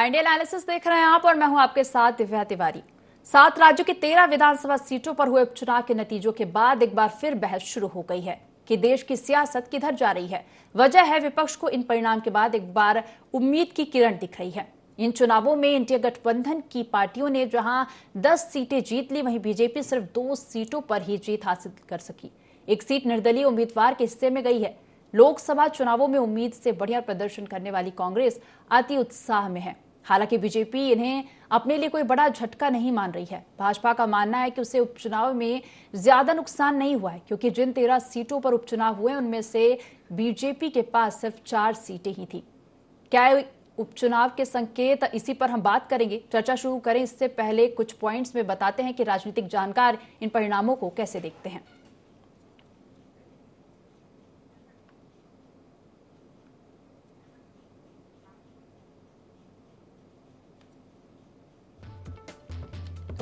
India analysis देख रहे हैं आप और मैं हूं आपके साथ दिव्या तिवारी। 7 राज्यों की 13 विधानसभा सीटों पर हुए उपचुनाव के नतीजों के बाद एक बार फिर बहस शुरू हो गई है कि देश की सियासत किधर जा रही है। वजह है विपक्ष को इन परिणाम के बाद एक बार उम्मीद की किरण दिख रही है। इन चुनावों में इंडिया गठबंधन की पार्टियों ने जहां 10 सीटें जीत ली, वहीं बीजेपी सिर्फ 2 सीटों पर ही जीत हासिल कर सकी। एक सीट निर्दलीय उम्मीदवार के हिस्से में गई है। लोकसभा चुनावों में उम्मीद से बढ़िया प्रदर्शन करने वाली कांग्रेस अति उत्साह में है। हालांकि बीजेपी इन्हें अपने लिए कोई बड़ा झटका नहीं मान रही है। भाजपा का मानना है कि उसे उपचुनाव में ज्यादा नुकसान नहीं हुआ है, क्योंकि जिन 13 सीटों पर उपचुनाव हुए उनमें से बीजेपी के पास सिर्फ 4 सीटें ही थी। क्या उपचुनाव के संकेत, इसी पर हम बात करेंगे। चर्चा शुरू करें इससे पहले कुछ पॉइंट्स में बताते हैं कि राजनीतिक जानकार इन परिणामों को कैसे देखते हैं।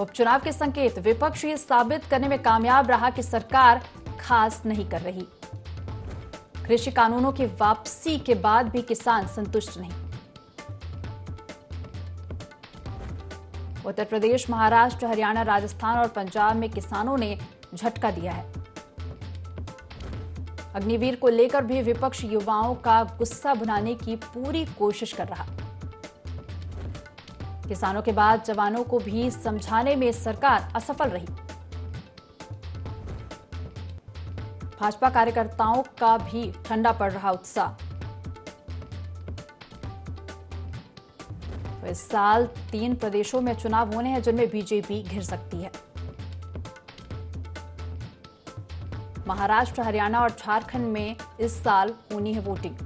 उपचुनाव के संकेत। विपक्ष ये साबित करने में कामयाब रहा कि सरकार खास नहीं कर रही। कृषि कानूनों की वापसी के बाद भी किसान संतुष्ट नहीं। उत्तर प्रदेश, महाराष्ट्र, हरियाणा, राजस्थान और पंजाब में किसानों ने झटका दिया है। अग्निवीर को लेकर भी विपक्ष युवाओं का गुस्सा भुनाने की पूरी कोशिश कर रहा। किसानों के बाद जवानों को भी समझाने में सरकार असफल रही। भाजपा कार्यकर्ताओं का भी ठंडा पड़ रहा उत्साह। तो इस साल 3 प्रदेशों में चुनाव होने हैं जिनमें बीजेपी घिर सकती है। महाराष्ट्र, हरियाणा और झारखंड में इस साल होनी है वोटिंग।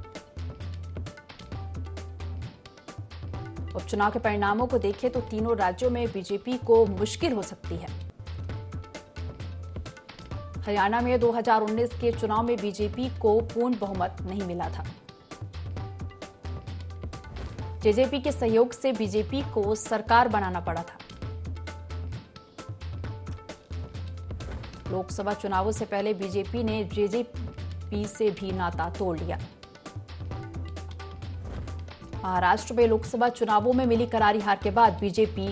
उपचुनाव के परिणामों को देखें तो तीनों राज्यों में बीजेपी को मुश्किल हो सकती है। हरियाणा में 2019 के चुनाव में बीजेपी को पूर्ण बहुमत नहीं मिला था। जेजेपी के सहयोग से बीजेपी को सरकार बनाना पड़ा था। लोकसभा चुनावों से पहले बीजेपी ने जेजेपी से भी नाता तोड़ लिया। महाराष्ट्र में लोकसभा चुनावों में मिली करारी हार के बाद बीजेपी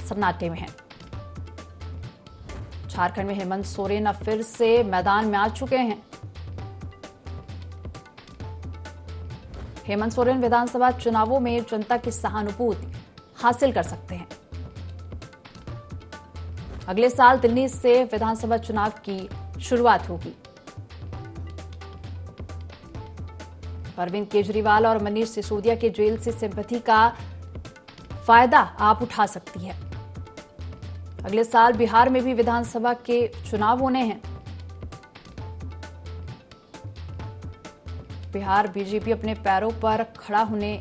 सन्नाटे में है। झारखंड में हेमंत सोरेन अब फिर से मैदान में आ चुके हैं। हेमंत सोरेन विधानसभा चुनावों में जनता की सहानुभूति हासिल कर सकते हैं। अगले साल दिल्ली से विधानसभा चुनाव की शुरुआत होगी। अरविंद केजरीवाल और मनीष सिसोदिया के जेल से सिंपैथी का फायदा आप उठा सकती है। अगले साल बिहार में भी विधानसभा के चुनाव होने हैं। बिहार बीजेपी अपने पैरों पर खड़ा होने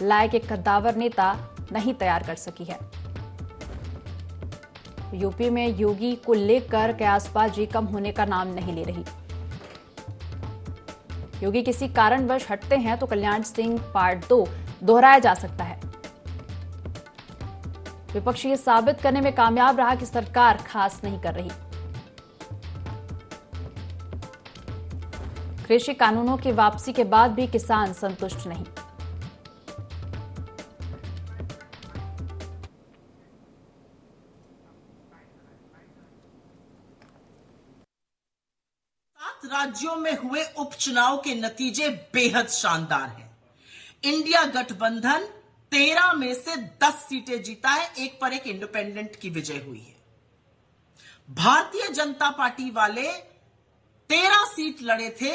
लायक एक कद्दावर नेता नहीं तैयार कर सकी है। यूपी में योगी को लेकर कयासबाजी कम होने का नाम नहीं ले रही। योगी किसी कारणवश हटते हैं तो कल्याण सिंह पार्ट 2 दोहराया जा सकता है। विपक्ष ये साबित करने में कामयाब रहा कि सरकार खास नहीं कर रही। कृषि कानूनों की वापसी के बाद भी किसान संतुष्ट नहीं। राज्यों में हुए उपचुनाव के नतीजे बेहद शानदार हैं। इंडिया गठबंधन 13 में से 10 सीटें जीता है, एक पर एक इंडिपेंडेंट की विजय हुई है। भारतीय जनता पार्टी वाले 13 सीट लड़े थे,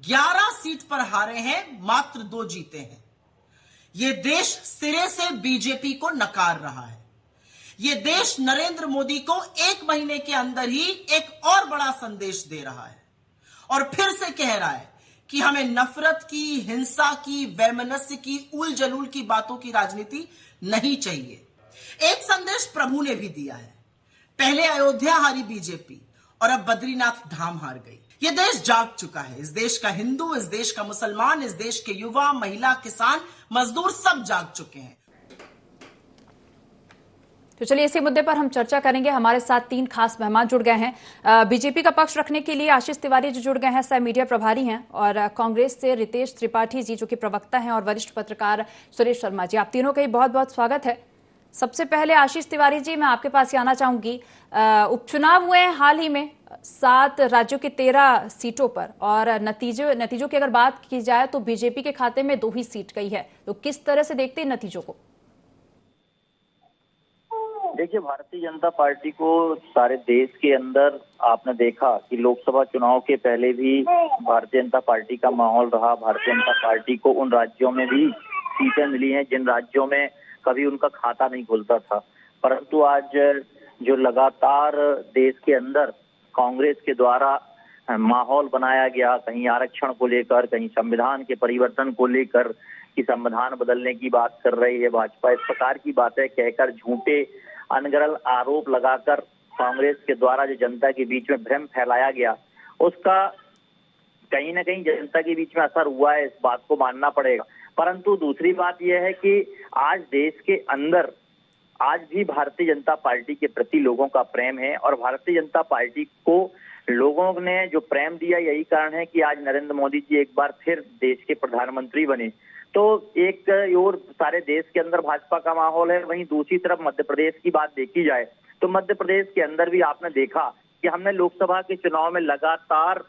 11 सीट पर हारे हैं, मात्र 2 जीते हैं। यह देश सिरे से बीजेपी को नकार रहा है। यह देश नरेंद्र मोदी को 1 महीने के अंदर ही एक और बड़ा संदेश दे रहा है और फिर से कह रहा है कि हमें नफरत की, हिंसा की, वैमनस्य की, उल जलूल की बातों की राजनीति नहीं चाहिए। एक संदेश प्रभु ने भी दिया है। पहले अयोध्या हारी बीजेपी और अब बद्रीनाथ धाम हार गई। यह देश जाग चुका है। इस देश का हिंदू, इस देश का मुसलमान, इस देश के युवा, महिला, किसान, मजदूर सब जाग चुके हैं। तो चलिए इसी मुद्दे पर हम चर्चा करेंगे। हमारे साथ 3 खास मेहमान जुड़ गए हैं। बीजेपी का पक्ष रखने के लिए आशीष तिवारी जी जुड़ गए हैं, सह मीडिया प्रभारी हैं, और कांग्रेस से रितेश त्रिपाठी जी जो कि प्रवक्ता हैं, और वरिष्ठ पत्रकार सुरेश शर्मा जी। आप तीनों का ही बहुत बहुत स्वागत है। सबसे पहले आशीष तिवारी जी, मैं आपके पास ही आना चाहूंगी। उपचुनाव हुए हैं हाल ही में 7 राज्यों के 13 सीटों पर, और नतीजों की अगर बात की जाए तो बीजेपी के खाते में 2 ही सीट गई है। तो किस तरह से देखते हैं नतीजों को? देखिए, भारतीय जनता पार्टी को सारे देश के अंदर आपने देखा कि लोकसभा चुनाव के पहले भी भारतीय जनता पार्टी का माहौल रहा। भारतीय जनता पार्टी को उन राज्यों में भी सीटें मिली हैं जिन राज्यों में कभी उनका खाता नहीं खुलता था, परंतु आज जो लगातार देश के अंदर कांग्रेस के द्वारा माहौल बनाया गया, कहीं आरक्षण को लेकर, कहीं संविधान के परिवर्तन को लेकर, कि संविधान बदलने की बात कर रही है भाजपा, इस प्रकार की बातें कहकर झूठे अनगढ़ आरोप लगाकर कांग्रेस के द्वारा जो जनता के बीच में भ्रम फैलाया गया, उसका कहीं ना कहीं जनता के बीच में असर हुआ है, इस बात को मानना पड़ेगा। परंतु दूसरी बात यह है कि आज देश के अंदर आज भी भारतीय जनता पार्टी के प्रति लोगों का प्रेम है, और भारतीय जनता पार्टी को लोगों ने जो प्रेम दिया, यही कारण है कि आज नरेंद्र मोदी जी एक बार फिर देश के प्रधानमंत्री बने। तो एक और सारे देश के अंदर भाजपा का माहौल है, वहीं दूसरी तरफ मध्य प्रदेश की बात देखी जाए तो मध्य प्रदेश के अंदर भी आपने देखा कि हमने लोकसभा के चुनाव में लगातार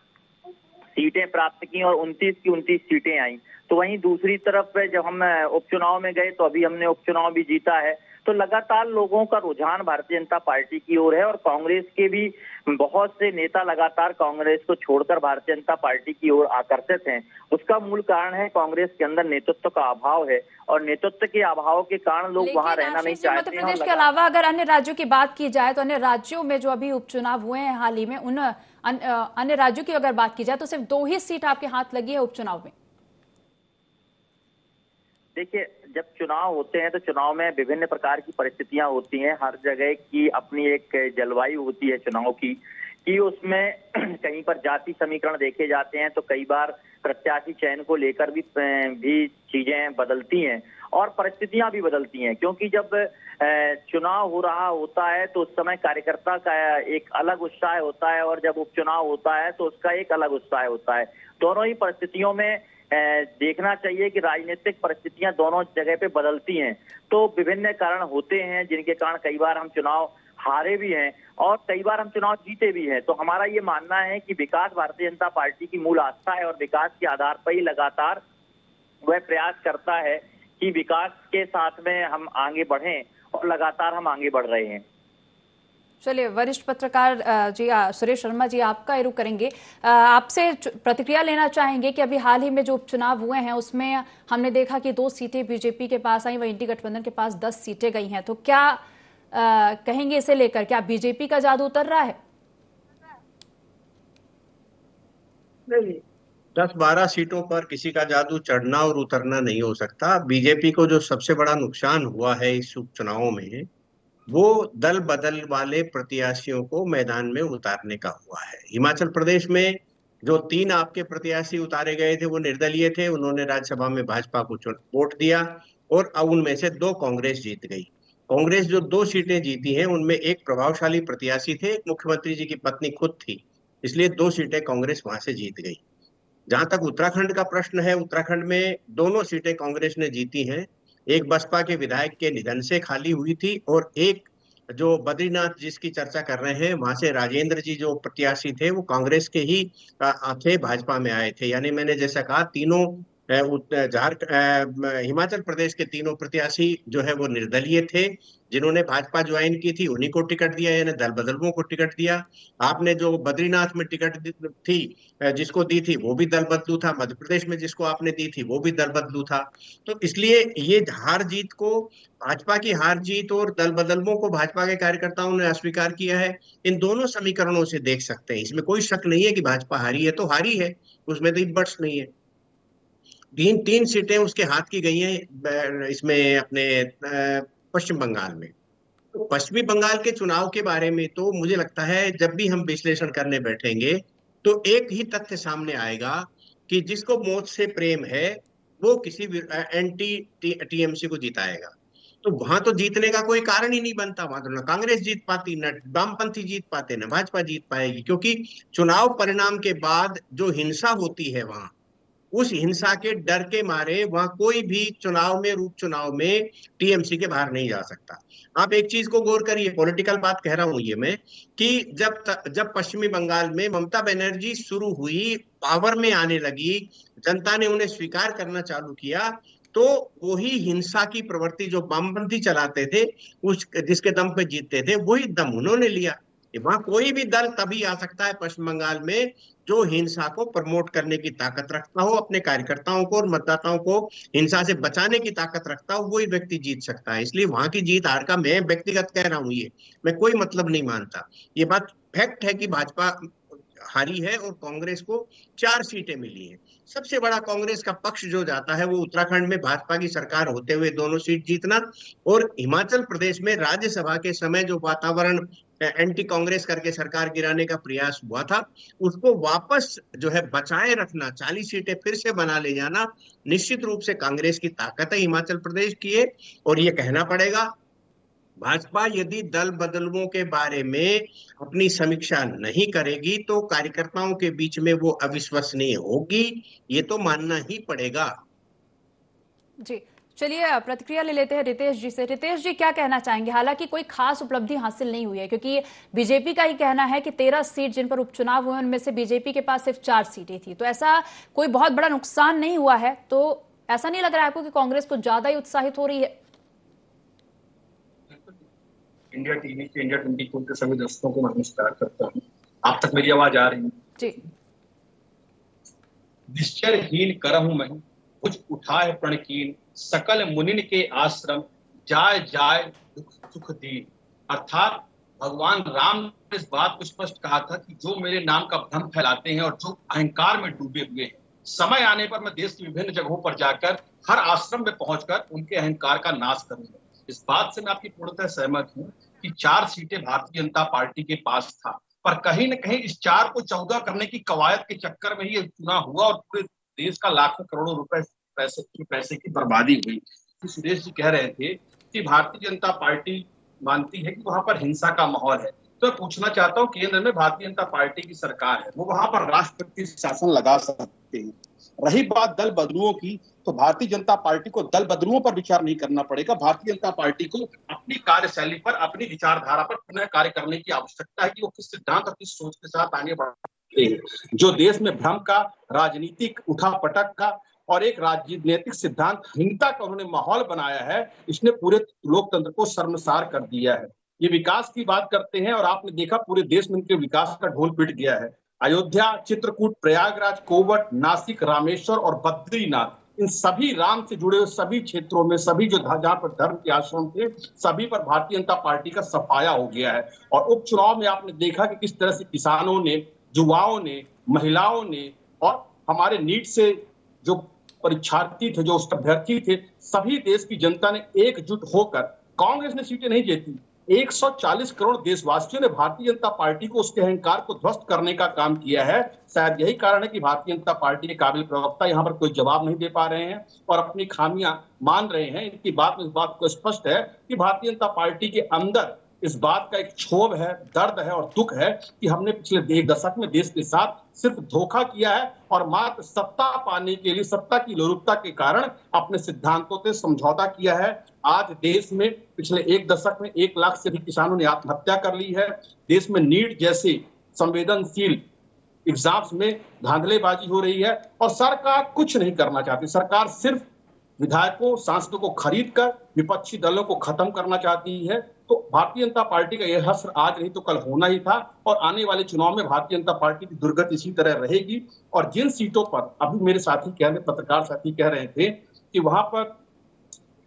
सीटें प्राप्त की और 29 की 29 सीटें आई। तो वहीं दूसरी तरफ जब हम उपचुनाव में गए तो अभी हमने उपचुनाव भी जीता है। तो लगातार लोगों का रुझान भारतीय जनता पार्टी की ओर है, और कांग्रेस के भी बहुत से नेता लगातार कांग्रेस को छोड़कर भारतीय जनता पार्टी की ओर आकर्षित हैं। उसका मूल कारण है कांग्रेस के अंदर नेतृत्व का अभाव है, और नेतृत्व के अभाव के कारण लोग वहां रहना नहीं चाहते। मध्य प्रदेश के अलावा अगर अन्य राज्यों की बात की जाए तो अन्य राज्यों में जो अभी उपचुनाव हुए हैं हाल ही में, उन अन्य राज्यों की अगर बात की जाए तो सिर्फ 2 ही सीट आपके हाथ लगी है उपचुनाव में। देखिए, जब चुनाव होते हैं तो चुनाव में विभिन्न प्रकार की परिस्थितियां होती हैं। हर जगह की अपनी एक जलवायु होती है चुनाव की, कि उसमें कहीं पर जाति समीकरण देखे जाते हैं, तो कई बार प्रत्याशी चयन को लेकर भी चीजें बदलती हैं और परिस्थितियां भी बदलती हैं। क्योंकि जब चुनाव हो रहा होता है तो उस समय कार्यकर्ता का एक अलग उत्साह होता है, और जब उपचुनाव होता है तो उसका एक अलग उत्साह होता है। दोनों ही परिस्थितियों में देखना चाहिए कि राजनीतिक परिस्थितियां दोनों जगह पे बदलती हैं। तो विभिन्न कारण होते हैं जिनके कारण कई बार हम चुनाव हारे भी हैं और कई बार हम चुनाव जीते भी हैं। तो हमारा ये मानना है कि विकास भारतीय जनता पार्टी की मूल आस्था है, और विकास के आधार पर ही लगातार वह प्रयास करता है कि विकास के साथ में हम आगे बढ़ें, और लगातार हम आगे बढ़ रहे हैं। चलिए, वरिष्ठ पत्रकार जी सुरेश शर्मा जी, आपका रुख करेंगे। आपसे प्रतिक्रिया लेना चाहेंगे कि अभी हाल ही में जो उपचुनाव हुए हैं उसमें हमने देखा कि 2 सीटें बीजेपी के पास आई, वहीं इंडी गठबंधन के पास 10 सीटें गई हैं। तो क्या कहेंगे इसे लेकर? क्या बीजेपी का जादू उतर रहा है? नहीं, 10-12 सीटों पर किसी का जादू चढ़ना और उतरना नहीं हो सकता। बीजेपी को जो सबसे बड़ा नुकसान हुआ है इस उपचुनाव में, वो दल बदल वाले प्रत्याशियों को मैदान में उतारने का हुआ है। हिमाचल प्रदेश में जो 3 आपके प्रत्याशी उतारे गए थे वो निर्दलीय थे, उन्होंने राज्यसभा में भाजपा को वोट दिया, और उनमें से 2 कांग्रेस जीत गई। कांग्रेस जो 2 सीटें जीती हैं उनमें एक प्रभावशाली प्रत्याशी थे, एक मुख्यमंत्री जी की पत्नी खुद थी, इसलिए 2 सीटें कांग्रेस वहां से जीत गई। जहां तक उत्तराखंड का प्रश्न है, उत्तराखंड में दोनों सीटें कांग्रेस ने जीती हैं। एक बसपा के विधायक के निधन से खाली हुई थी, और एक जो बद्रीनाथ जिसकी चर्चा कर रहे हैं वहां से राजेंद्र जी जो प्रत्याशी थे वो कांग्रेस के ही थे, भाजपा में आए थे। यानी मैंने जैसा कहा, तीनों हिमाचल प्रदेश के 3 प्रत्याशी जो है वो निर्दलीय थे, जिन्होंने भाजपा ज्वाइन की थी उन्हीं को टिकट दिया, यानी दल बदलुओं को टिकट दिया। आपने जो बद्रीनाथ में टिकट थी जिसको दी थी वो भी दल बदलू था, मध्य प्रदेश में जिसको आपने दी थी वो भी दल बदलू था। तो इसलिए ये हार जीत को, भाजपा की हार जीत और दल बदलुओं को भाजपा के कार्यकर्ताओं ने अस्वीकार किया है। इन दोनों समीकरणों से देख सकते हैं, इसमें कोई शक नहीं है कि भाजपा हारी है तो हारी है, उसमें तो इब्बट्स नहीं है। 3 सीटें उसके हाथ की गई हैं इसमें अपने पश्चिम बंगाल में। तो पश्चिमी बंगाल के चुनाव के बारे में तो मुझे लगता है जब भी हम विश्लेषण करने बैठेंगे तो एक ही तथ्य सामने आएगा कि जिसको मौत से प्रेम है वो किसी एंटी टीएमसी को जिताएगा। तो वहां तो जीतने का कोई कारण ही नहीं बनता। वहां तो न कांग्रेस जीत पाती, न वामपंथी जीत पाते, न भाजपा जीत पाएगी, क्योंकि चुनाव परिणाम के बाद जो हिंसा होती है वहां, उस हिंसा के डर के मारे वहां कोई भी चुनाव में, रूप चुनाव में टीएमसी के बाहर नहीं जा सकता। आप एक चीज को गौर करिए, पॉलिटिकल बात कह रहा हूं ये मैं, कि जब पश्चिमी बंगाल में ममता बनर्जी शुरू हुई, पावर में आने लगी, जनता ने उन्हें स्वीकार करना चालू किया, तो वही हिंसा की प्रवृत्ति जो वामपंथी चलाते थे, उस जिसके दम पे जीतते थे, वही दम उन्होंने लिया। वहां कोई भी दल तभी आ सकता है पश्चिम बंगाल में जो हिंसा को प्रमोट करने की ताकत रखता हो, अपने कार्यकर्ताओं को और मतदाताओं को हिंसा से बचाने की ताकत रखता हो, वही व्यक्ति जीत सकता है। इसलिए वहां की जीत हार का मैं व्यक्तिगत कह रहा हूं, ये मैं कोई मतलब नहीं मानता। ये बात फैक्ट है कि भाजपा हारी है और कांग्रेस को 4 सीटें मिली हैं। सबसे बड़ा कांग्रेस का पक्ष जो जाता है वो उत्तराखंड में भाजपा की सरकार होते हुए 2 सीट जीतना, और हिमाचल प्रदेश में राज्यसभा के समय जो वातावरण एंटी कांग्रेस करके सरकार गिराने का प्रयास हुआ था, उसको वापस जो है बचाए रखना, 40 सीटें फिर से बना ले जाना, निश्चित रूप से कांग्रेस की ताकत है हिमाचल प्रदेश की है। और ये कहना पड़ेगा, भाजपा यदि दल बदलुओं के बारे में अपनी समीक्षा नहीं करेगी तो कार्यकर्ताओं के बीच में वो अविश्वसनीय होगी, ये तो मानना ही पड़ेगा। जी, चलिए प्रतिक्रिया ले लेते हैं रितेश जी से। रितेश जी, क्या कहना चाहेंगे? हालांकि कोई खास उपलब्धि हासिल नहीं हुई है, क्योंकि बीजेपी का ही कहना है कि 13 सीट जिन पर उपचुनाव हुए उनमें से बीजेपी के पास सिर्फ 4 सीटें थी, तो ऐसा कोई बहुत बड़ा नुकसान नहीं हुआ है। तो ऐसा नहीं लग रहा है आपको कि कांग्रेस को ज्यादा ही उत्साहित हो रही है? इंडिया टीवी के इंडिया 24 के सभी दर्शकों को मैं नमस्कार करता हूँ। आप तक मेरी आवाज आ रही है? जी। निश्चरहीन करहूं मैं, कुछ उठाए प्रणकीन, सकल मुनिन के आश्रम, जाय जाय दुख सुख दीन। अर्थात भगवान राम ने इस बात को स्पष्ट कहा था कि जो मेरे नाम का भ्रम फैलाते हैं और जो अहंकार में डूबे हुए हैं, समय आने पर मैं देश की विभिन्न जगहों पर जाकर हर आश्रम में पहुंचकर उनके अहंकार का नाश करूंगा। इस बात से मैं आपकी पूर्णतः सहमत हूं कि 4 सीटें भारतीय जनता पार्टी के पास था, पर कहीं न कहीं इस 4 को 14 करने की कवायद के चक्कर में ये चुनाव हुआ और पूरे देश का लाखों करोड़ों रुपए पैसे की बर्बादी हुई। तो सुरेश जी कह रहे थे कि भारतीय जनता पार्टी मानती है कि वहां पर हिंसा का माहौल है, तो मैं पूछना चाहता हूं, केंद्र में भारतीय जनता पार्टी की सरकार है, वो वहां पर राष्ट्रपति शासन लगा सकते हैं। रही बात दल बदलुओं की, तो भारतीय जनता पार्टी को दल बदलुओं पर विचार नहीं करना पड़ेगा। भारतीय जनता पार्टी को अपनी कार्यशैली पर, अपनी विचारधारा पर पुनः कार्य करने की आवश्यकता है कि वो किस सिद्धांत और किस सोच के साथ आगे बढ़ते हैं। जो देश में भ्रम का, राजनीतिक उठापटक का और एक राजनीतिक सिद्धांतहीनता का उन्होंने माहौल बनाया है, इसने पूरे लोकतंत्र को शर्मसार कर दिया है। ये विकास की बात करते हैं और आपने देखा पूरे देश में इनके विकास का ढोल पिट गया है। अयोध्या, चित्रकूट, प्रयागराज, कोवट, नासिक, रामेश्वर और बद्रीनाथ, इन सभी राम से जुड़े हुए सभी क्षेत्रों में, सभी जो जहां पर धर्म के आश्रम थे, सभी पर भारतीय जनता पार्टी का सफाया हो गया है। और उपचुनाव में आपने देखा कि किस तरह से किसानों ने, युवाओं ने, महिलाओं ने और हमारे नीट से जो परीक्षार्थी थे, जो अभ्यर्थी थे, सभी देश की जनता ने एकजुट होकर, कांग्रेस ने सीटें नहीं जीती, 140 करोड़ देशवासियों ने भारतीय जनता पार्टी को उसके अहंकार को ध्वस्त करने का काम किया है। शायद यही कारण है कि भारतीय जनता पार्टी के काबिल प्रवक्ता यहाँ पर कोई जवाब नहीं दे पा रहे हैं और अपनी खामियां मान रहे हैं। इनकी बात में इस बात को स्पष्ट है कि भारतीय जनता पार्टी के अंदर इस बात का एक क्षोभ है, दर्द है और दुख है कि हमने पिछले 1 दशक में देश के साथ सिर्फ धोखा किया है और मात्र सत्ता पाने के लिए, सत्ता की लोलुपता के कारण अपने सिद्धांतों से समझौता किया है। आज देश में पिछले 1 दशक में 1 लाख से अधिक किसानों ने आत्महत्या कर ली है। देश में नीट जैसे संवेदनशील एग्जाम्स में धांधलेबाजी हो रही है और सरकार कुछ नहीं करना चाहती। सरकार सिर्फ विधायकों, सांसदों को खरीद कर विपक्षी दलों को खत्म करना चाहती है। तो भारतीय जनता पार्टी का यह हश्र आज नहीं तो कल होना ही था और आने वाले चुनाव में भारतीय जनता पार्टी की दुर्गति इसी तरह रहेगी। और जिन सीटों पर अभी मेरे पत्रकार साथी कह रहे थे कि वहां पर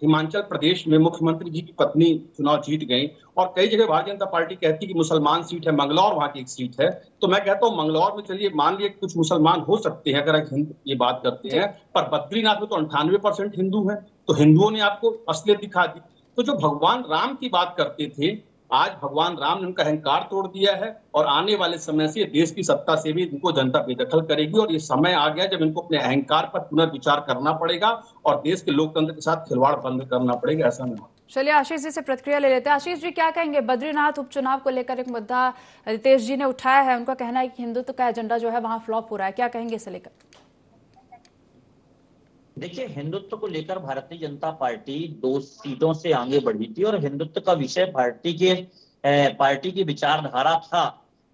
हिमाचल प्रदेश में मुख्यमंत्री जी की पत्नी चुनाव जीत गई और कई जगह भारतीय जनता पार्टी कहती है कि मुसलमान सीट है, मंगलौर वहां की एक सीट है, तो मैं कहता हूं मंगलौर में चलिए मान लिए कुछ मुसलमान हो सकते हैं अगर ये बात करते हैं, पर बद्रीनाथ में तो 98% हिंदू है, तो हिंदुओं ने आपको असलियत दिखा दी। तो जो भगवान राम की बात करते थे, आज भगवान राम ने उनका अहंकार तोड़ दिया है और आने वाले समय से देश की सत्ता से भी इनको जनता बेदखल करेगी और ये समय आ गया जब इनको अपने अहंकार पर पुनर्विचार करना पड़ेगा और देश के लोकतंत्र के साथ खिलवाड़ बंद करना पड़ेगा, ऐसा नहीं। चलिए आशीष जी से प्रतिक्रिया ले लेते हैं। आशीष जी, क्या कहेंगे? बद्रीनाथ उपचुनाव को लेकर एक मुद्दा रितेश जी ने उठाया है। उनका कहना है कि हिंदुत्व का एजेंडा जो है वहां फ्लॉप हो रहा है। क्या कहेंगे इसे लेकर? देखिए, हिंदुत्व को लेकर भारतीय जनता पार्टी 2 सीटों से आगे बढ़ी थी और हिंदुत्व का विषय पार्टी की विचारधारा था।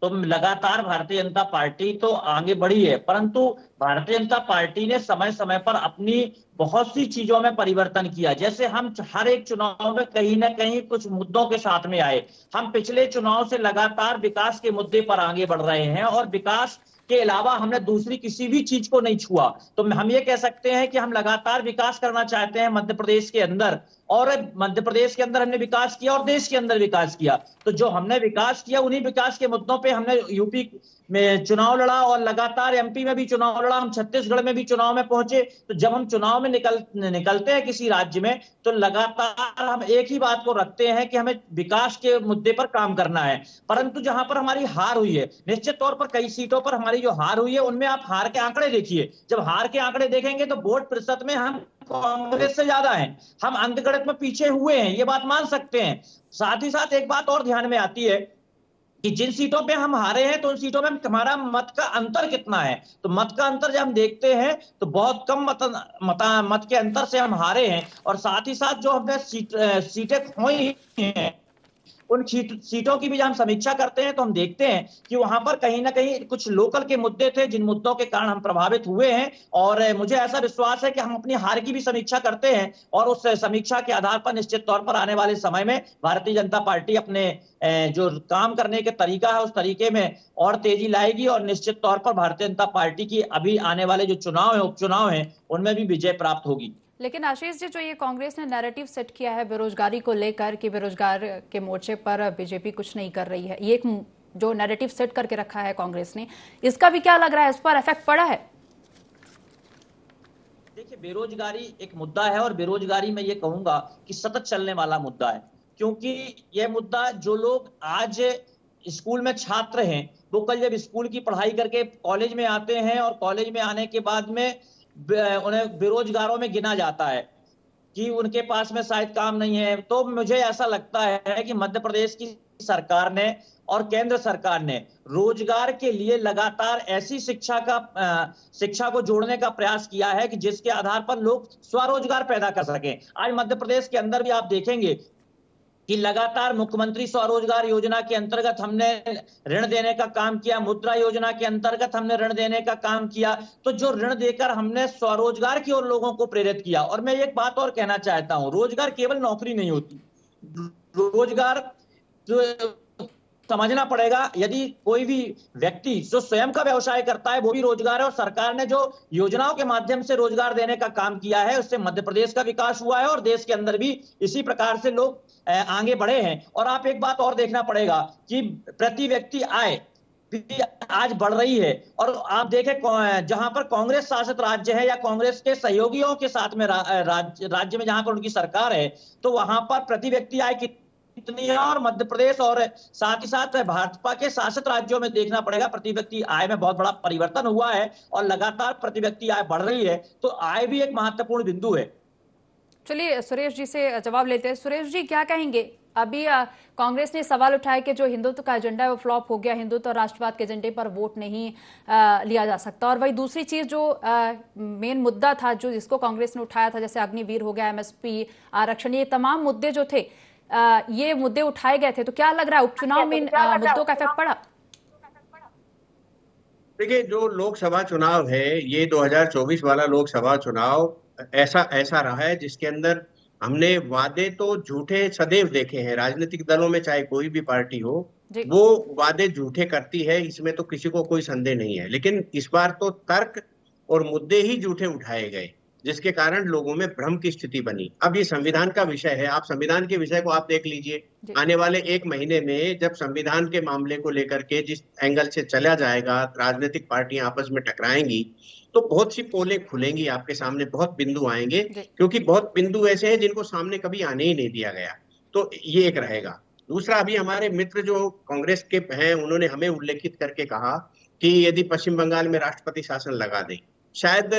तो लगातार भारतीय जनता पार्टी तो आगे बढ़ी है, परंतु भारतीय जनता पार्टी ने समय समय पर अपनी बहुत सी चीजों में परिवर्तन किया। जैसे हम हर एक चुनाव में कहीं ना कहीं कुछ मुद्दों के साथ में आए। हम पिछले चुनाव से लगातार विकास के मुद्दे पर आगे बढ़ रहे हैं और विकास के अलावा हमने दूसरी किसी भी चीज को नहीं छुआ। तो हम ये कह सकते हैं कि हम लगातार विकास करना चाहते हैं मध्य प्रदेश के अंदर, और मध्य प्रदेश के अंदर हमने विकास किया और देश के अंदर विकास किया। तो जो हमने विकास किया उन्हीं विकास के मुद्दों पे हमने यूपी में चुनाव लड़ा और लगातार एमपी में भी चुनाव लड़ा, हम छत्तीसगढ़ में भी चुनाव में पहुंचे। तो जब हम चुनाव में निकलते हैं किसी राज्य में, तो लगातार हम एक ही बात को रखते हैं कि हमें विकास के मुद्दे पर काम करना है। परंतु जहां पर हमारी हार हुई है, निश्चित तौर पर कई सीटों पर हमारी जो हार हुई है उनमें आप हार के आंकड़े देखिए। जब हार के आंकड़े देखेंगे तो वोट प्रतिशत में हम कांग्रेस से ज्यादा हैं, हम अंकगणित में पीछे हुए हैं, ये बात मान सकते हैं। साथ ही साथ एक बात और ध्यान में आती है कि जिन सीटों पे हम हारे हैं तो उन सीटों में हमारा मत का अंतर कितना है। तो मत का अंतर जब हम देखते हैं तो बहुत कम मत के अंतर से हम हारे हैं। और साथ ही साथ जो हमने सीटें खोई हैं, उन सीटों की भी जब हम समीक्षा करते हैं तो हम देखते हैं कि वहां पर कहीं ना कहीं कुछ लोकल के मुद्दे थे जिन मुद्दों के कारण हम प्रभावित हुए हैं। और मुझे ऐसा विश्वास है कि हम अपनी हार की भी समीक्षा करते हैं और उस समीक्षा के आधार पर निश्चित तौर पर आने वाले समय में भारतीय जनता पार्टी अपने जो काम करने के तरीका है उस तरीके में और तेजी लाएगी और निश्चित तौर पर भारतीय जनता पार्टी की अभी आने वाले जो चुनाव है, उपचुनाव है, उनमें भी विजय प्राप्त होगी। लेकिन आशीष जी, जो ये कांग्रेस ने नैरेटिव सेट किया है बेरोजगारी को लेकर कि बेरोजगार के मोर्चे पर बीजेपी कुछ नहीं कर रही है, ये एक जो नैरेटिव सेट करके रखा है कांग्रेस ने, इसका भी क्या लग रहा है, इस पर इफेक्ट पड़ा है? देखिए, बेरोजगारी एक मुद्दा है और बेरोजगारी में ये कहूंगा कि सतत चलने वाला मुद्दा है। क्योंकि यह मुद्दा, जो लोग आज स्कूल में छात्र हैं वो कल जब स्कूल की पढ़ाई करके कॉलेज में आते हैं और कॉलेज में आने के बाद में उन्हें बेरोजगारों में गिना जाता है कि उनके पास में शायद काम नहीं है। तो मुझे ऐसा लगता है कि मध्य प्रदेश की सरकार ने और केंद्र सरकार ने रोजगार के लिए लगातार ऐसी शिक्षा को जोड़ने का प्रयास किया है कि जिसके आधार पर लोग स्वरोजगार पैदा कर सकें। आज मध्य प्रदेश के अंदर भी आप देखेंगे कि लगातार मुख्यमंत्री स्वरोजगार योजना के अंतर्गत हमने ऋण देने का काम किया, मुद्रा योजना के अंतर्गत हमने ऋण देने का काम किया। तो जो ऋण देकर हमने स्वरोजगार की ओर लोगों को प्रेरित किया। और मैं एक बात और कहना चाहता हूं, रोजगार केवल नौकरी नहीं होती, रोजगार जो समझना पड़ेगा, यदि कोई भी व्यक्ति जो स्वयं का व्यवसाय करता है वो भी रोजगार है। और सरकार ने जो योजनाओं के माध्यम से रोजगार देने का काम किया है उससे मध्य प्रदेश का विकास हुआ है और देश के अंदर भी इसी प्रकार से लोग आगे बढ़े हैं। और आप एक बात और देखना पड़ेगा कि प्रति व्यक्ति आय भी आज बढ़ रही है। और आप देखें जहां पर कांग्रेस शासित राज्य है या कांग्रेस के सहयोगियों के साथ में राज्य में जहां पर उनकी सरकार है, तो वहां पर प्रति व्यक्ति आय कितनी है। और मध्य प्रदेश और साथ ही साथ भाजपा के शासित राज्यों में देखना पड़ेगा प्रति व्यक्ति आय में बहुत बड़ा परिवर्तन हुआ है और लगातार प्रति व्यक्ति आय बढ़ रही है। तो आय भी एक महत्वपूर्ण बिंदु है। चलिए सुरेश जी से जवाब लेते हैं। सुरेश जी, क्या कहेंगे? अभी कांग्रेस ने सवाल उठाया कि जो हिंदुत्व का एजेंडा है वो फ्लॉप हो गया, हिंदुत्व और राष्ट्रवाद के एजेंडे पर वोट नहीं लिया जा सकता। और वही दूसरी चीज जो मेन मुद्दा था जो जिसको कांग्रेस ने उठाया था, जैसे अग्निवीर हो गया, एमएसपी आरक्षण, ये तमाम मुद्दे जो थे ये मुद्दे उठाए गए थे। तो क्या लग रहा है उपचुनाव में इन मुद्दों का इफेक्ट पड़ा? देखिए, जो लोकसभा चुनाव है ये 2024 वाला लोकसभा चुनाव ऐसा रहा है जिसके अंदर हमने वादे तो झूठे सदैव देखे हैं। राजनीतिक दलों में चाहे कोई भी पार्टी हो, वो वादे झूठे करती है, इसमें तो किसी को कोई संदेह नहीं है। लेकिन इस बार तो तर्क और मुद्दे ही झूठे उठाए गए जिसके कारण लोगों में भ्रम की स्थिति बनी। अब ये संविधान का विषय है, आप संविधान के विषय को आप देख लीजिए। आने वाले 1 महीने में जब संविधान के मामले को लेकर के जिस एंगल से चला जाएगा, राजनीतिक पार्टियां आपस में टकराएंगी, तो बहुत सी पोलें खुलेंगी, आपके सामने बहुत बिंदु आएंगे, क्योंकि बहुत बिंदु ऐसे हैं जिनको सामने कभी आने ही नहीं दिया गया। तो ये एक रहेगा। दूसरा, अभी हमारे मित्र जो कांग्रेस के हैं उन्होंने हमें उल्लेखित करके कहा कि यदि पश्चिम बंगाल में राष्ट्रपति शासन लगा दें, शायद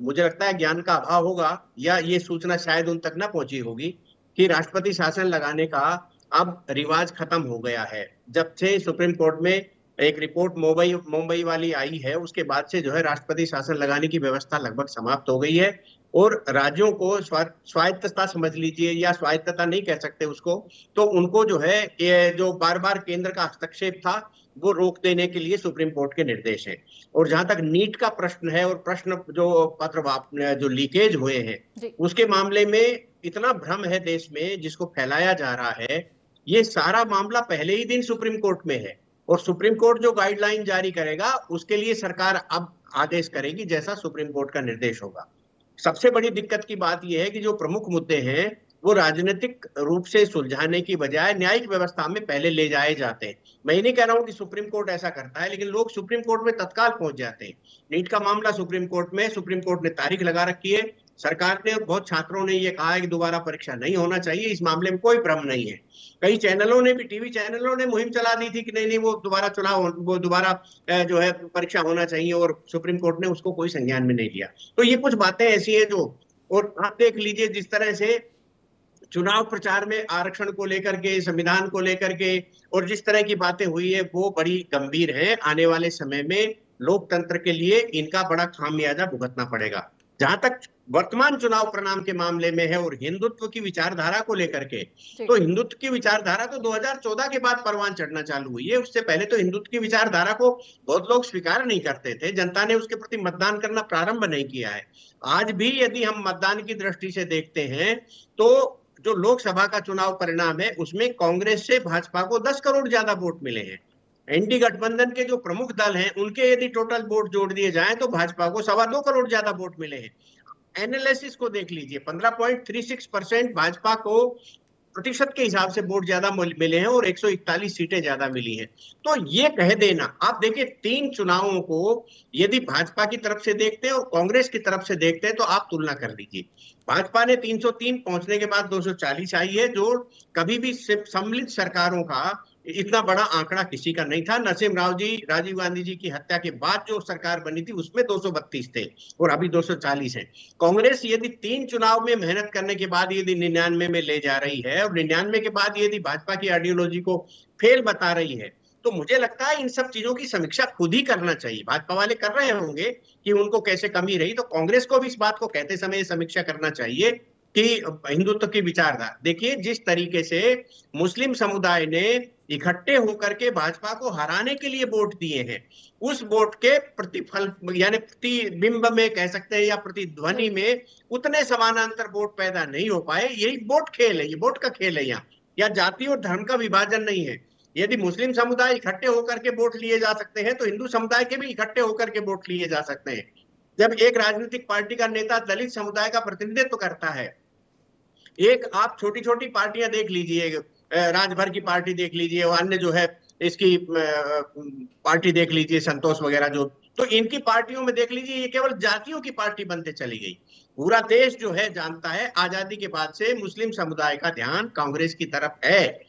मुझे लगता है ज्ञान का अभाव होगा या ये सूचना शायद उन तक ना पहुंची होगी कि राष्ट्रपति शासन लगाने का अब रिवाज खत्म हो गया है। जब से सुप्रीम कोर्ट में एक रिपोर्ट मुंबई वाली आई है, उसके बाद से जो है राष्ट्रपति शासन लगाने की व्यवस्था लगभग समाप्त हो गई है और राज्यों को स्वायत्तता समझ लीजिए, या स्वायत्तता नहीं कह सकते उसको, तो उनको जो है ये जो बार बार केंद्र का हस्तक्षेप था वो रोक देने के लिए सुप्रीम कोर्ट के निर्देश है। और जहां तक नीट का प्रश्न है और प्रश्न जो पत्र जो लीकेज हुए हैं उसके मामले में इतना भ्रम है देश में जिसको फैलाया जा रहा है, ये सारा मामला पहले ही दिन सुप्रीम कोर्ट में है और सुप्रीम कोर्ट जो गाइडलाइन जारी करेगा उसके लिए सरकार अब आदेश करेगी जैसा सुप्रीम कोर्ट का निर्देश होगा। सबसे बड़ी दिक्कत की बात यह है कि जो प्रमुख मुद्दे हैं वो राजनीतिक रूप से सुलझाने की बजाय न्यायिक व्यवस्था में पहले ले जाए जाते हैं। मैं नहीं कह रहा हूं कि सुप्रीम कोर्ट ऐसा करता है, लेकिन लोग सुप्रीम कोर्ट में तत्काल पहुंच जाते हैं। नीट का मामला सुप्रीम कोर्ट में, सुप्रीम कोर्ट ने तारीख लगा रखी है, सरकार ने और बहुत छात्रों ने ये कहा है कि दोबारा परीक्षा नहीं होना चाहिए, इस मामले में कोई भ्रम नहीं है। कई चैनलों ने भी, टीवी चैनलों ने मुहिम चला दी थी कि नहीं वो दोबारा जो है परीक्षा होना चाहिए और सुप्रीम कोर्ट ने उसको कोई संज्ञान में नहीं लिया। तो ये कुछ बातें ऐसी है जो, और आप देख लीजिए जिस तरह से चुनाव प्रचार में आरक्षण को लेकर के, संविधान को लेकर के और जिस तरह की बातें हुई है वो बड़ी गंभीर है। आने वाले समय में लोकतंत्र के लिए इनका बड़ा खामियाजा भुगतना पड़ेगा। जहां तक वर्तमान चुनाव परिणाम के मामले में है और हिंदुत्व की विचारधारा को लेकर के, तो हिंदुत्व की विचारधारा तो 2014 के बाद परवान चढ़ना चालू हुई है। उससे पहले तो हिंदुत्व की विचारधारा को बहुत लोग स्वीकार नहीं करते थे, जनता ने उसके प्रति मतदान करना प्रारंभ नहीं किया है। आज भी यदि हम मतदान की दृष्टि से देखते हैं तो जो लोकसभा का चुनाव परिणाम है उसमें कांग्रेस से भाजपा को 10 करोड़ ज्यादा वोट मिले हैं। एनडी गठबंधन के जो प्रमुख दल हैं उनके यदि टोटल वोट जोड़ दिए जाएं तो भाजपा को 2.25 करोड़ ज्यादा वोट मिले हैं। एनालिसिस को देख लीजिए, 15.36% भाजपा को प्रतिशत के हिसाब से वोट ज्यादा मिले हैं और 141 सीटें ज्यादा मिली हैं। तो ये कह देना, आप देखिए 3 चुनावों को यदि भाजपा की तरफ से देखते हैं और कांग्रेस की तरफ से देखते हैं तो आप तुलना कर लीजिए। भाजपा ने 303 पहुंचने के बाद 240 आई है, जो कभी भी सम्मिलित सरकारों का इतना बड़ा आंकड़ा किसी का नहीं था। नरसिम्हा राव जी, राजीव गांधी जी की हत्या के बाद जो सरकार बनी थी उसमें 232 थे और अभी 240 है। कांग्रेस यदि 3 चुनाव में मेहनत करने के बाद यदि 99 में ले जा रही है और 99 के बाद यदि भाजपा की आइडियोलॉजी को फेल बता रही है, तो मुझे लगता है इन सब चीजों की समीक्षा खुद ही करना चाहिए। भाजपा वाले कर रहे होंगे कि उनको कैसे कमी रही, तो कांग्रेस को भी इस बात को कहते समय समीक्षा करना चाहिए कि हिंदुत्व की विचारधारा देखिए, जिस तरीके से मुस्लिम समुदाय ने इकट्ठे होकर के भाजपा को हराने के लिए वोट दिए हैं, उस वोट के प्रतिफल यानी प्रतिबिंब में कह सकते हैं या प्रतिध्वनि में उतने समानांतर वोट पैदा नहीं हो पाए। यही वोट खेल है, ये वोट का खेल है। यहाँ जाति और धर्म का विभाजन नहीं है। यदि मुस्लिम समुदाय इकट्ठे होकर के वोट लिए जा सकते हैं तो हिंदू समुदाय के भी इकट्ठे होकर के वोट लिए जा सकते हैं। जब एक राजनीतिक पार्टी का नेता दलित समुदाय का प्रतिनिधित्व करता है, एक आप छोटी छोटी पार्टियां देख लीजिए, राजभर की पार्टी देख लीजिए और अन्य जो है इसकी पार्टी देख लीजिए, संतोष वगैरह, जो तो इनकी पार्टियों में देख लीजिए ये केवल जातियों की पार्टी बनते चली गई। पूरा देश जो है जानता है आजादी के बाद से मुस्लिम समुदाय का ध्यान कांग्रेस की तरफ है।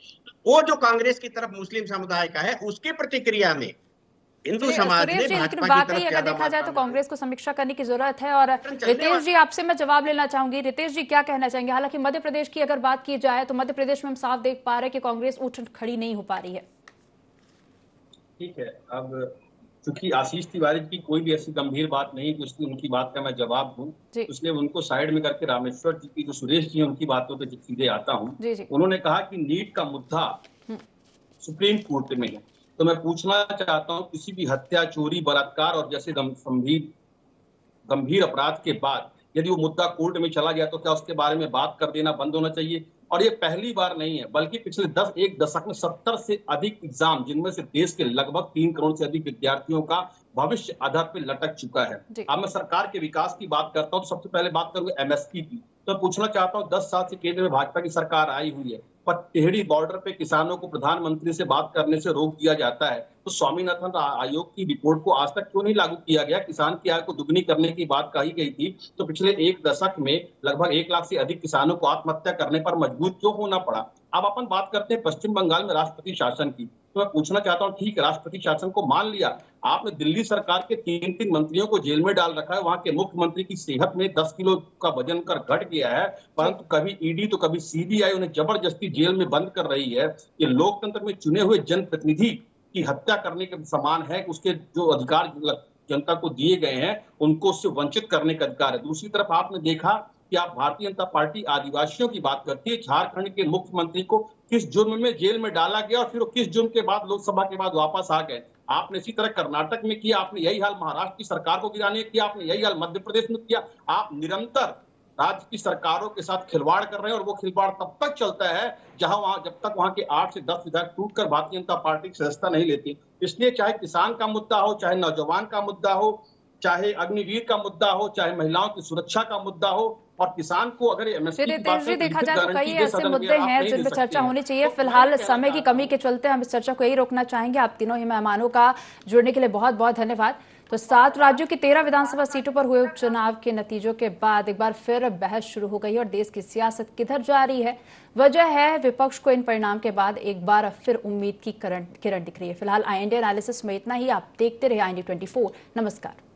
वो जो कांग्रेस की तरफ मुस्लिम समुदाय का है उसकी प्रतिक्रिया में हिंदू समाज ने लेकिन वाकई अगर देखा जाए तो कांग्रेस को समीक्षा करने की जरूरत है। और रितेश जी, आपसे मैं जवाब लेना चाहूंगी। रितेश जी क्या कहना चाहेंगे? हालांकि मध्य प्रदेश की अगर बात की जाए तो मध्य प्रदेश में हम साफ देख पा रहे हैं कि कांग्रेस उठ खड़ी नहीं हो पा रही है। ठीक है, अब चूंकि आशीष तिवारी की कोई भी ऐसी गंभीर बात नहीं कि उसकी उनकी बात का मैं जवाब दूं, इसलिए उनको साइड में करके रामेश्वर जी की जो सुरेश जी है उनकी बातों पे सीधे आता हूं। उन्होंने कहा कि नीट का मुद्दा सुप्रीम कोर्ट में है, तो मैं पूछना चाहता हूं किसी भी हत्या, चोरी, बलात्कार और जैसे गंभीर अपराध के बाद यदि वो मुद्दा कोर्ट में चला गया तो क्या उसके बारे में बात कर देना बंद होना चाहिए? और ये पहली बार नहीं है, बल्कि पिछले एक दशक में 70 से अधिक एग्जाम, जिनमें से देश के लगभग 3 करोड़ से अधिक विद्यार्थियों का भविष्य आधार पर लटक चुका है। अब मैं सरकार के विकास की बात करता हूं तो सबसे पहले बात करूंगा एमएसपी की। तो मैं पूछना चाहता हूं 10 साल से केंद्र में भाजपा की सरकार आई हुई है, टेहरी बॉर्डर पे किसानों को प्रधानमंत्री से बात करने से रोक दिया जाता है, तो स्वामीनाथन आयोग की रिपोर्ट को आज तक क्यों नहीं लागू किया गया? किसान की आय को दुगनी करने की बात कही गई थी, तो पिछले एक दशक में लगभग 1 लाख से अधिक किसानों को आत्महत्या करने पर मजबूर क्यों होना पड़ा? अब अपन बात करते हैं पश्चिम बंगाल में राष्ट्रपति शासन की। तो मैं पूछना चाहता हूं, ठीक है, राष्ट्रपति शासन को मान लिया, आपने दिल्ली सरकार के 3 मंत्रियों को जेल में डाल रखा है, वहां के मुख्यमंत्री की सेहत में 10 किलो का वजन कर घट गया है, परंतु कभी ईडी तो कभी सीबीआई उन्हें जबरदस्ती जेल में बंद कर रही है। ये लोकतंत्र में चुने हुए जनप्रतिनिधि की हत्या करने के समान है कि उसके जो अधिकार जनता को दिए गए हैं उनको उससे वंचित करने का अधिकार है। दूसरी तरफ आपने देखा कि आप भारतीय जनता पार्टी आदिवासियों की बात करती है, झारखंड के मुख्यमंत्री को किस जुर्म में जेल में डाला गया और फिर किस जुर्म के बाद लोकसभा के बाद वापस आ गए। आपने इसी तरह कर्नाटक में किया, आपने यही हाल महाराष्ट्र की सरकार को गिराने किया, आपने यही हाल मध्य प्रदेश में किया। आप निरंतर राज्य की सरकारों के साथ खिलवाड़ कर रहे हैं और वो खिलवाड़ तब तक चलता है जब तक वहां के 8 से 10 विधायक टूटकर भारतीय जनता पार्टी की सदस्यता नहीं लेती। इसलिए चाहे किसान का मुद्दा हो, चाहे नौजवान का मुद्दा हो, चाहे अग्निवीर का मुद्दा हो, चाहे महिलाओं की सुरक्षा का मुद्दा हो, और किसान को अगर एमएसपी की बात जी देखा जाए तो कई ऐसे सदन में मुद्दे आप हैं नहीं जिन दे पर चर्चा सकते होनी हैं। चाहिए। तो फिलहाल मैं समय की कमी के चलते हम इस चर्चा को यही रोकना चाहेंगे। आप तीनों ही मेहमानों का जुड़ने के लिए बहुत बहुत धन्यवाद। तो 7 राज्यों की 13 विधानसभा सीटों पर हुए उपचुनाव के नतीजों के बाद एक बार फिर बहस शुरू हो गई और देश की सियासत किधर जा रही है, वजह है विपक्ष को इन परिणाम के बाद एक बार फिर उम्मीद की किरण दिख रही है। फिलहाल IND एनालिसिस में इतना ही। आप देखते रहे IND 24। नमस्कार।